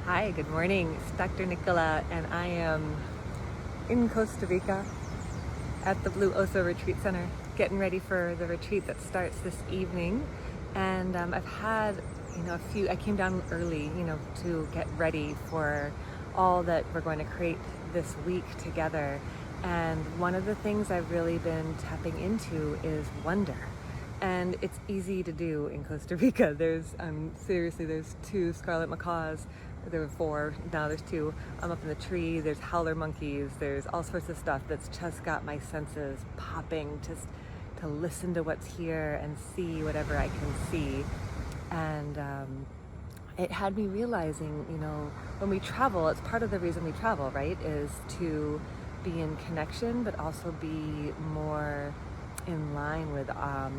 Hi, good morning. It's Dr. Nicola, and I am in Costa Rica at the Blue Oso Retreat Center, getting ready for the retreat that starts this evening. And I've had, I came down early, to get ready for all that we're going to create this week together. And one of the things I've really been tapping into is wonder. And it's easy to do in Costa Rica. There's two scarlet macaws. There were four, now there's two. I'm up in the tree, there's howler monkeys, there's all sorts of stuff that's just got my senses popping just to listen to what's here and see whatever I can see. And it had me realizing, when we travel, it's part of the reason we travel, right? Is to be in connection, but also be more in line with our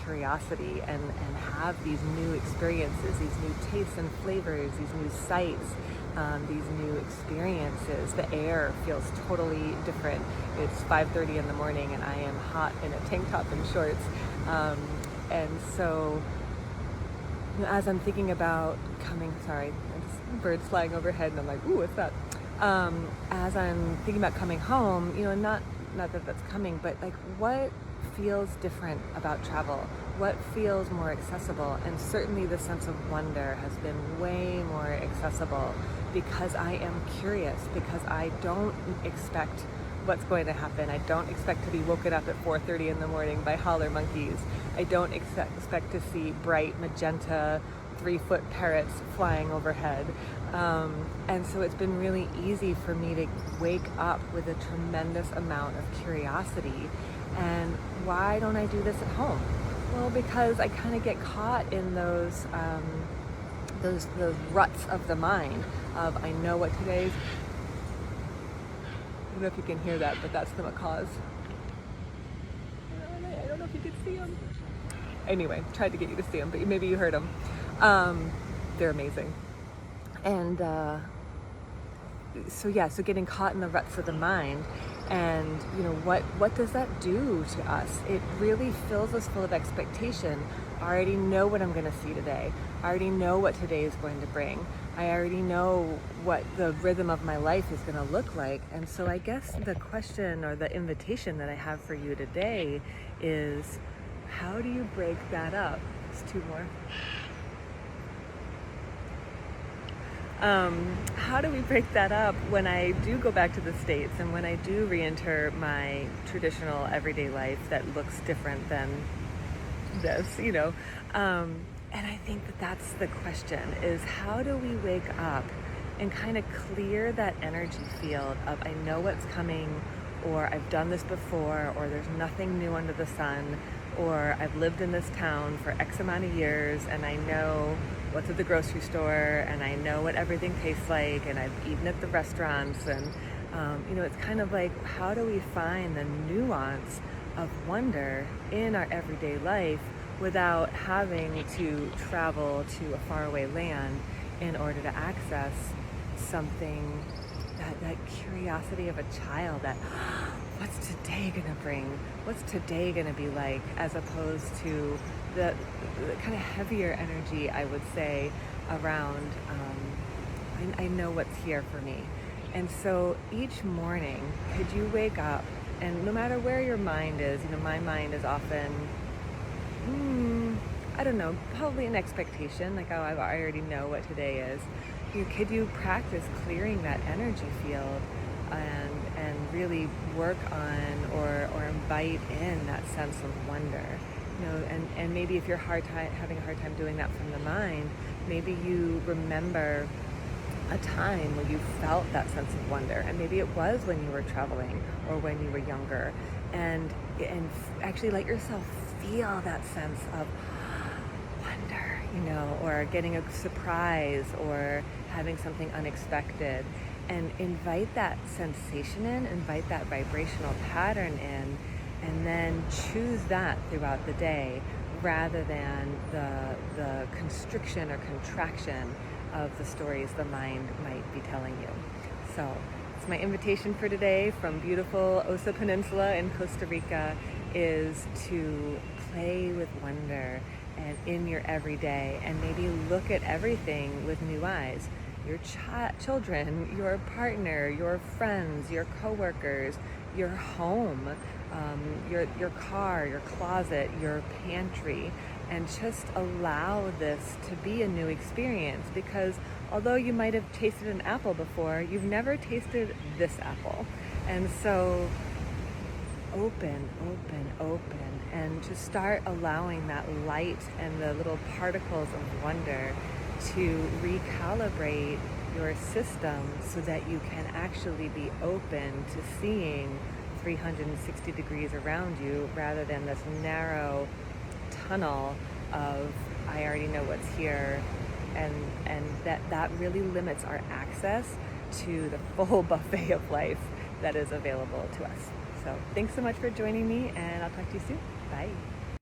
curiosity and have these new experiences, these new tastes and flavors, these new sights, these new experiences. The air feels totally different. It's 5:30 in the morning and I am hot in a tank top and shorts. And so as I'm thinking about birds flying overhead and I'm like, ooh, what's that? As I'm thinking about coming home, not that that's coming, but like what feels different about travel? What feels more accessible? And certainly the sense of wonder has been way more accessible because I am curious, because I don't expect what's going to happen. I don't expect to be woken up at 4:30 in the morning by howler monkeys. I don't expect to see bright magenta 3-foot parrots flying overhead. And so it's been really easy for me to wake up with a tremendous amount of curiosity. And why don't I do this at home? Well, because I kind of get caught in those ruts of the mind of I know what today's. I don't know if you can hear that, but that's the macaws. I don't know if you could see them. Anyway, tried to get you to see them, but maybe you heard them. They're amazing. And so getting caught in the ruts of the mind, and what does that do to us? It really fills us full of expectation. I already know what I'm going to see today. I already know what today is going to bring. I already know what the rhythm of my life is going to look like. And so I guess the question or the invitation that I have for you today is, how do you break that up? There's two more. How do we break that up when I do go back to the States and when I do re-enter my traditional everyday life that looks different than this, and I think that that's the question, is how do we wake up and kind of clear that energy field of I know what's coming, or I've done this before, or there's nothing new under the sun, or I've lived in this town for X amount of years and I know what's at the grocery store and I know what everything tastes like and I've eaten at the restaurants, and it's kind of like, how do we find the nuance of wonder in our everyday life without having to travel to a faraway land in order to access something, that curiosity of a child, that what's today gonna bring? What's today gonna be like? As opposed to the kind of heavier energy, I would say, around I know what's here for me. And so each morning, could you wake up, and no matter where your mind is, my mind is often, I don't know, probably an expectation, like, oh, I already know what today is. Could you practice clearing that energy field and really work on or invite in that sense of wonder? And maybe if you're having a hard time doing that from the mind, maybe you remember a time when you felt that sense of wonder, and maybe it was when you were traveling or when you were younger, and actually let yourself feel that sense of wonder, or getting a surprise or having something unexpected, and invite that sensation in, invite that vibrational pattern in, and then choose that throughout the day rather than the constriction or contraction of the stories the mind might be telling you. So it's my invitation for today from beautiful Osa Peninsula in Costa Rica, is to play with wonder and in your everyday, and maybe look at everything with new eyes. Your children, your partner, your friends, your coworkers, your home, your car, your closet, your pantry, and just allow this to be a new experience, because although you might have tasted an apple before, you've never tasted this apple. And so open, and to start allowing that light and the little particles of wonder to recalibrate your system so that you can actually be open to seeing 360 degrees around you, rather than this narrow tunnel of I already know what's here, and that really limits our access to the full buffet of life that is available to us. So thanks so much for joining me, and I'll talk to you soon. Bye.